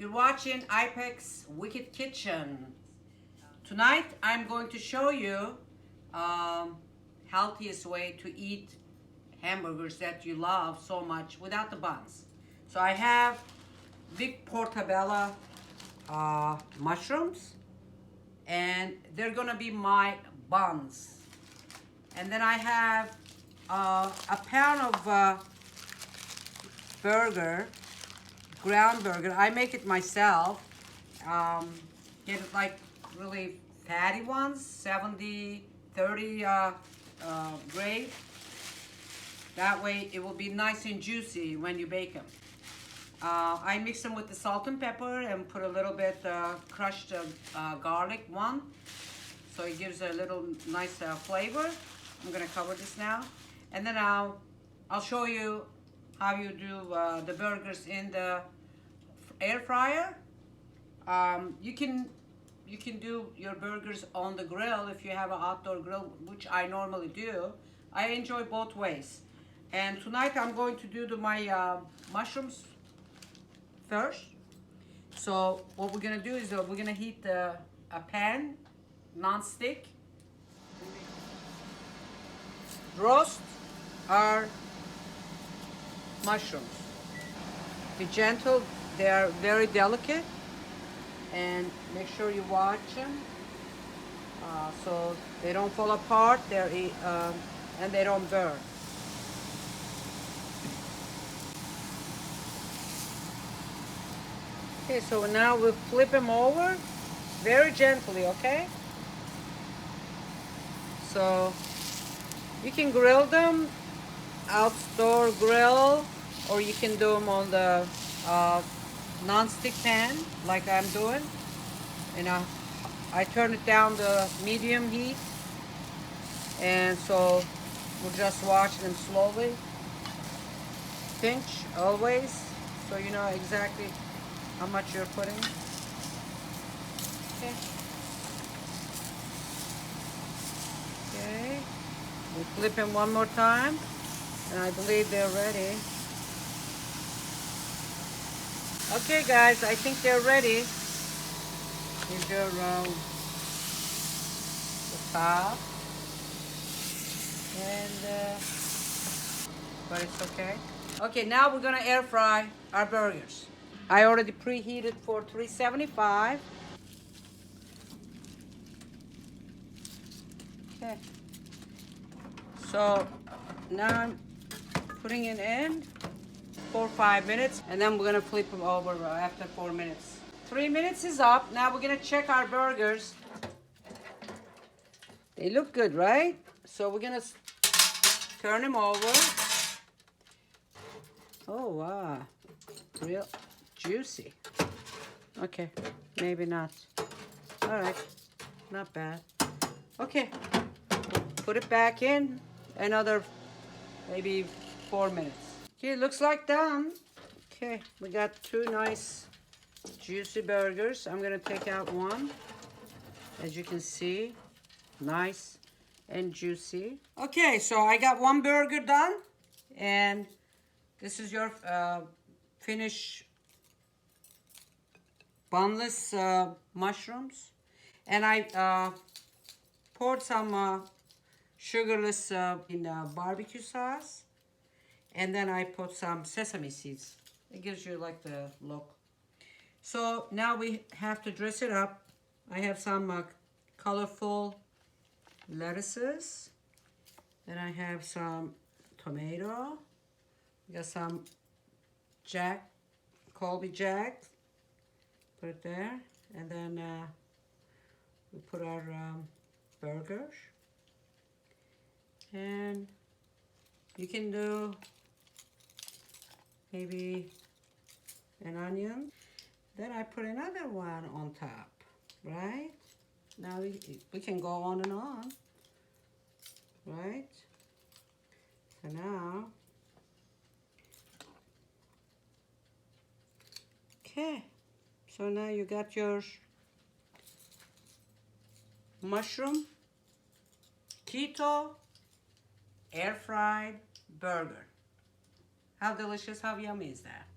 You're watching Ipek's Wykked Kitchen. Tonight I'm going to show you healthiest way to eat hamburgers that you love so much without the buns. So I have big Portobello mushrooms, and they're gonna be my buns. And then I have a pound of burger, ground burger. I make it myself. Get it like really fatty ones, 70, 30 grade. That way it will be nice and juicy when you bake them. I mix them with the salt and pepper and put a little bit crushed garlic one, so it gives a little nice flavor. I'm gonna cover this now, and then I'll show you how you do the burgers in the air fryer. You can do your burgers on the grill if you have an outdoor grill, which I normally do. I enjoy both ways. And tonight I'm going to do my mushrooms first. So what we're gonna do is we're gonna heat a pan, non-stick. Roast our mushrooms. Be gentle, they are very delicate, and make sure you watch them so they don't fall apart, and they don't burn. Okay, so now we'll flip them over very gently, okay? So you can grill them outdoor grill, or you can do them on the non-stick pan like I'm doing. You know, I turn it down to medium heat, and so we'll just watch them slowly. Pinch always, so you know exactly how much you're putting. Okay. Okay. We flip them one more time, and I believe they're ready. Okay, guys, I think they're ready. Here's your the top, and but it's okay. Okay, now we're gonna air fry our burgers. I already preheated for 375. Okay. So now I'm putting it in for 5 minutes, and then we're gonna flip them over after 4 minutes. 3 minutes is up. Now we're gonna check our burgers. They look good, right? So we're gonna turn them over. Oh wow, real juicy. Okay, maybe not. All right, not bad. Okay, put it back in another maybe 4 minutes. Okay, looks like done. Okay, we got two nice juicy burgers. I'm gonna take out one. As you can see, nice and juicy. Okay, so I got one burger done, and this is your finished bunless mushrooms. And I poured some sugarless in barbecue sauce, and then I put some sesame seeds. It gives you like the look. So now we have to dress it up. I have some colorful lettuces. Then I have some tomato. We got some colby jack. Put it there, and then we put our burgers. And you can do maybe an onion. Then I put another one on top, right? Now we can go on and on, right? So now, okay. So now you got your mushroom keto air fried burger. How delicious, how yummy is that?